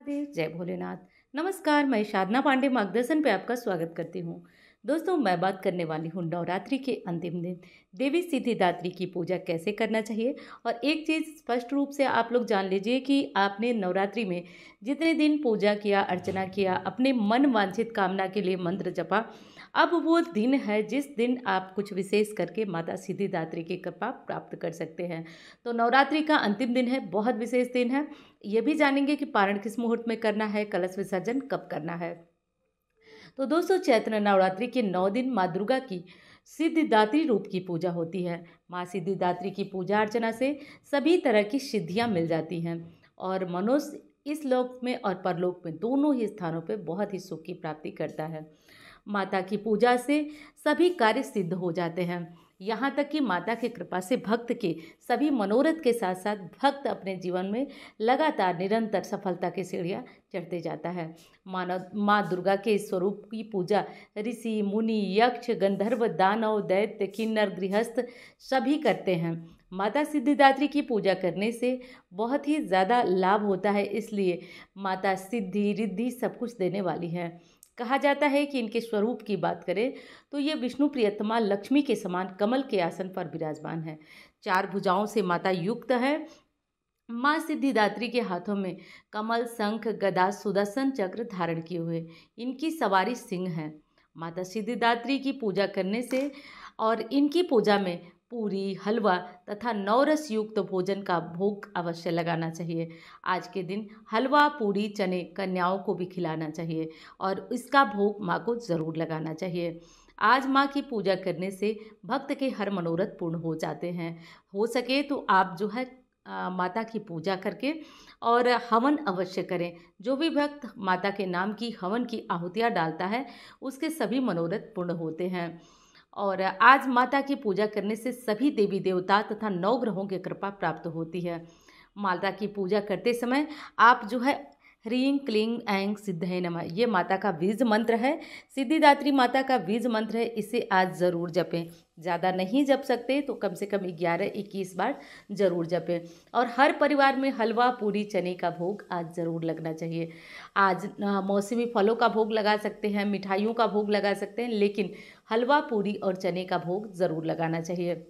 महादेव, जय भोलेनाथ। नमस्कार, मैं साधना पांडे मार्गदर्शन पे आपका स्वागत करती हूँ। दोस्तों, मैं बात करने वाली हूँ नवरात्रि के अंतिम दिन देवी सिद्धिदात्री की पूजा कैसे करना चाहिए। और एक चीज़ स्पष्ट रूप से आप लोग जान लीजिए कि आपने नवरात्रि में जितने दिन पूजा किया, अर्चना किया, अपने मन वांछित कामना के लिए मंत्र जपा, अब वो दिन है जिस दिन आप कुछ विशेष करके माता सिद्धिदात्री की कृपा प्राप्त कर सकते हैं। तो नवरात्रि का अंतिम दिन है, बहुत विशेष दिन है। ये भी जानेंगे कि पारण किस मुहूर्त में करना है, कलश विसर्जन कब करना है। तो दोस्तों, चैत्र नवरात्रि के 9 दिन माँ दुर्गा की सिद्धिदात्री रूप की पूजा होती है। माँ सिद्धिदात्री की पूजा अर्चना से सभी तरह की सिद्धियाँ मिल जाती हैं और मनुष्य इस लोक में और परलोक में दोनों ही स्थानों पर बहुत ही सुख की प्राप्ति करता है। माता की पूजा से सभी कार्य सिद्ध हो जाते हैं। यहाँ तक कि माता की कृपा से भक्त के सभी मनोरथ के साथ साथ भक्त अपने जीवन में लगातार निरंतर सफलता की सीढ़ियाँ चढ़ते जाता है। माँ दुर्गा के इस स्वरूप की पूजा ऋषि, मुनि, यक्ष, गंधर्व, दानव, दैत्य, किन्नर, गृहस्थ सभी करते हैं। माता सिद्धिदात्री की पूजा करने से बहुत ही ज़्यादा लाभ होता है, इसलिए माता सिद्धि रिद्धि सब कुछ देने वाली है। कहा जाता है कि इनके स्वरूप की बात करें तो ये विष्णु प्रियतमा लक्ष्मी के समान कमल के आसन पर विराजमान है। 4 भुजाओं से माता युक्त है। माँ सिद्धिदात्री के हाथों में कमल, शंख, गदा, सुदर्शन चक्र धारण किए हुए इनकी सवारी सिंह है। माता सिद्धिदात्री की पूजा करने से और इनकी पूजा में पूरी, हलवा तथा नवरस युक्त भोजन का भोग अवश्य लगाना चाहिए। आज के दिन हलवा, पूरी, चने कन्याओं को भी खिलाना चाहिए और इसका भोग माँ को ज़रूर लगाना चाहिए। आज माँ की पूजा करने से भक्त के हर मनोरथ पूर्ण हो जाते हैं। हो सके तो आप जो है माता की पूजा करके और हवन अवश्य करें। जो भी भक्त माता के नाम की हवन की आहुतियाँ डालता है उसके सभी मनोरथ पूर्ण होते हैं। और आज माता की पूजा करने से सभी देवी देवता तथा 9 ग्रहों की कृपा प्राप्त होती है। माता की पूजा करते समय आप जो है ह्रीं क्लीं ऐं सिद्धये नमः, ये माता का बीज मंत्र है, सिद्धिदात्री माता का बीज मंत्र है। इसे आज ज़रूर जपें। ज़्यादा नहीं जप सकते तो कम से कम 11-21 बार ज़रूर जपें। और हर परिवार में हलवा, पूरी, चने का भोग आज ज़रूर लगना चाहिए। आज मौसमी फलों का भोग लगा सकते हैं, मिठाइयों का भोग लगा सकते हैं, लेकिन हलवा, पूरी और चने का भोग ज़रूर लगाना चाहिए।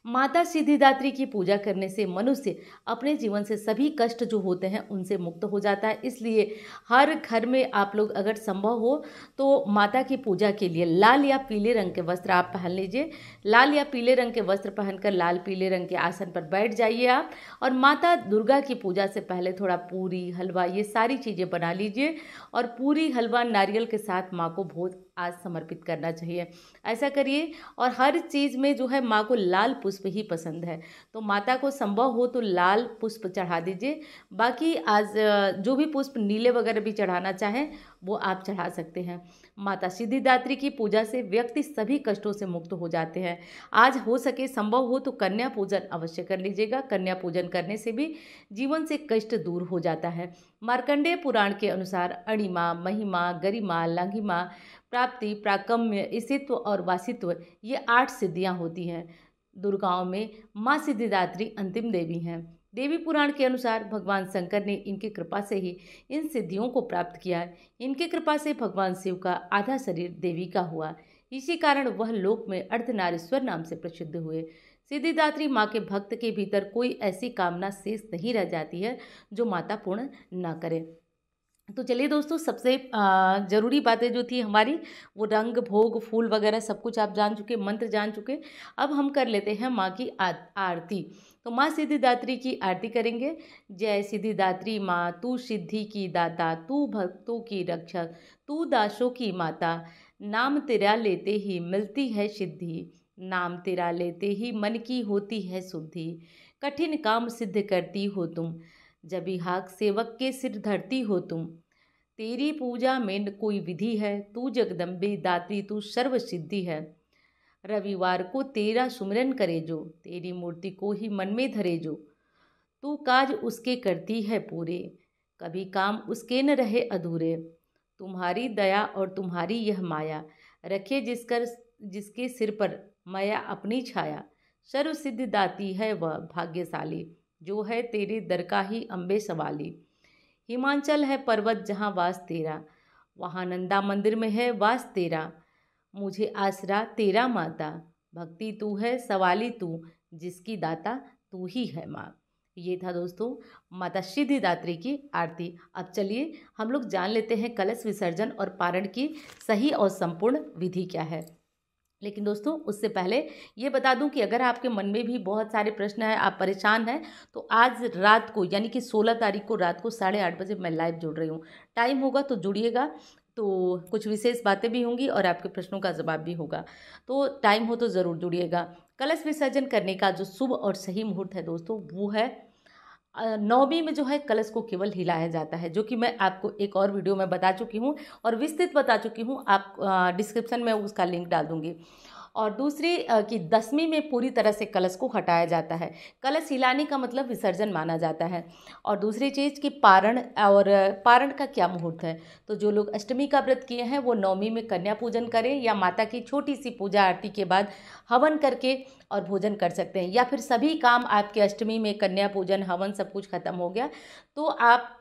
माता सिद्धिदात्री की पूजा करने से मनुष्य अपने जीवन से सभी कष्ट जो होते हैं उनसे मुक्त हो जाता है। इसलिए हर घर में आप लोग अगर संभव हो तो माता की पूजा के लिए लाल या पीले रंग के वस्त्र आप पहन लीजिए। लाल या पीले रंग के वस्त्र पहनकर लाल पीले रंग के आसन पर बैठ जाइए आप, और माता दुर्गा की पूजा से पहले थोड़ा पूरी, हलवा ये सारी चीज़ें बना लीजिए और पूरी, हलवा, नारियल के साथ माँ को भोग आज समर्पित करना चाहिए। ऐसा करिए। और हर चीज़ में जो है माँ को लाल पुष्प ही पसंद है, तो माता को संभव हो तो लाल पुष्प चढ़ा दीजिए। बाकी आज जो भी पुष्प नीले वगैरह भी चढ़ाना चाहें वो आप चढ़ा सकते हैं। माता सिद्धिदात्री की पूजा से व्यक्ति सभी कष्टों से मुक्त हो जाते हैं। आज हो सके, संभव हो तो कन्या पूजन अवश्य कर लीजिएगा। कन्या पूजन करने से भी जीवन से कष्ट दूर हो जाता है। मार्कंडेय पुराण के अनुसार अणिमा, महिमा, गरिमा, लांघिमा, प्राप्ति, प्राकम्य, इसित्व और वासित्व ये 8 सिद्धियां होती हैं। दुर्गाओं में माँ सिद्धिदात्री अंतिम देवी हैं। देवी पुराण के अनुसार भगवान शंकर ने इनकी कृपा से ही इन सिद्धियों को प्राप्त किया। इनकी कृपा से भगवान शिव का आधा शरीर देवी का हुआ। इसी कारण वह लोक में अर्धनारीश्वर नाम से प्रसिद्ध हुए। सिद्धिदात्री माँ के भक्त के भीतर कोई ऐसी कामना शेष नहीं रह जाती है जो माता पूर्ण न करे। तो चलिए दोस्तों, सबसे ज़रूरी बातें जो थी हमारी वो रंग, भोग, फूल वगैरह सब कुछ आप जान चुके, मंत्र जान चुके। अब हम कर लेते हैं माँ की आरती। तो माँ सिद्धिदात्री की आरती करेंगे। जय सिद्धिदात्री माँ, तू सिद्धि की दाता, तू भक्तों की रक्षक, तू दासों की माता। नाम तेरा लेते ही मिलती है सिद्धि, नाम तेरा लेते ही मन की होती है शुद्धि। कठिन काम सिद्ध करती हो तुम, जब हाक सेवक के सिर धरती हो तुम। तेरी पूजा में न कोई विधि है, तू जगदम्बे दात्री, तू सर्व सिद्धि है। रविवार को तेरा सुमिरन करे जो, तेरी मूर्ति को ही मन में धरे जो। तू काज उसके करती है पूरे, कभी काम उसके न रहे अधूरे। तुम्हारी दया और तुम्हारी यह माया, रखे जिसके सिर पर माया अपनी छाया। सर्व सिद्धि दाती है वह भाग्यशाली, जो है तेरे दर का ही अम्बे सवाली। हिमाचल है पर्वत जहाँ वास तेरा, वहाँ नंदा मंदिर में है वास तेरा। मुझे आसरा तेरा माता, भक्ति तू है सवाली तू, जिसकी दाता तू ही है माँ। ये था दोस्तों माता सिद्धिदात्री की आरती। अब चलिए हम लोग जान लेते हैं कलश विसर्जन और पारण की सही और संपूर्ण विधि क्या है। लेकिन दोस्तों उससे पहले ये बता दूं कि अगर आपके मन में भी बहुत सारे प्रश्न हैं, आप परेशान हैं, तो आज रात को यानी कि 16 तारीख को रात को 8:30 बजे मैं लाइव जुड़ रही हूँ। टाइम होगा तो जुड़िएगा, तो कुछ विशेष बातें भी होंगी और आपके प्रश्नों का जवाब भी होगा। तो टाइम हो तो ज़रूर जुड़िएगा। कलश विसर्जन करने का जो शुभ और सही मुहूर्त है दोस्तों वो है नौवीं में जो है कलश को केवल हिलाया जाता है, जो कि मैं आपको एक और वीडियो में बता चुकी हूँ और विस्तृत बता चुकी हूँ। आप डिस्क्रिप्शन में उसका लिंक डाल दूँगी। और दूसरी कि 10वीं में पूरी तरह से कलश को हटाया जाता है। कलश हिलाने का मतलब विसर्जन माना जाता है। और दूसरी चीज़ कि पारण, और पारण का क्या मुहूर्त है, तो जो लोग अष्टमी का व्रत किए हैं वो 9वीं में कन्या पूजन करें या माता की छोटी सी पूजा आरती के बाद हवन करके और भोजन कर सकते हैं, या फिर सभी काम आपके अष्टमी में कन्या पूजन हवन सब कुछ खत्म हो गया तो आप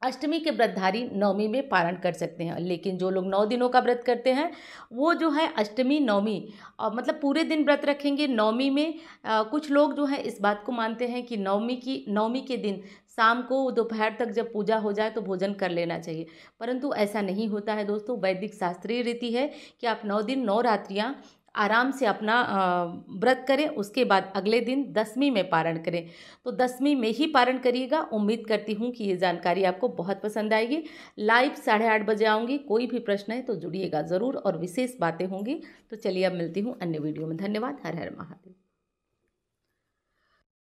अष्टमी के व्रतधारी 9वीं में पारण कर सकते हैं। लेकिन जो लोग 9 दिनों का व्रत करते हैं वो जो है अष्टमी 9वीं और मतलब पूरे दिन व्रत रखेंगे 9वीं में। कुछ लोग जो है इस बात को मानते हैं कि 9वीं के दिन शाम को दोपहर तक जब पूजा हो जाए तो भोजन कर लेना चाहिए, परंतु ऐसा नहीं होता है दोस्तों। वैदिक शास्त्रीय रीति है कि आप 9 दिन 9 रात्रियाँ आराम से अपना व्रत करें, उसके बाद अगले दिन 10वीं में पारण करें। तो 10वीं में ही पारण करिएगा। उम्मीद करती हूँ कि ये जानकारी आपको बहुत पसंद आएगी। लाइव 8:30 बजे आऊँगी। कोई भी प्रश्न है तो जुड़िएगा ज़रूर और विशेष बातें होंगी। तो चलिए अब मिलती हूँ अन्य वीडियो में। धन्यवाद। हर हर महादेव।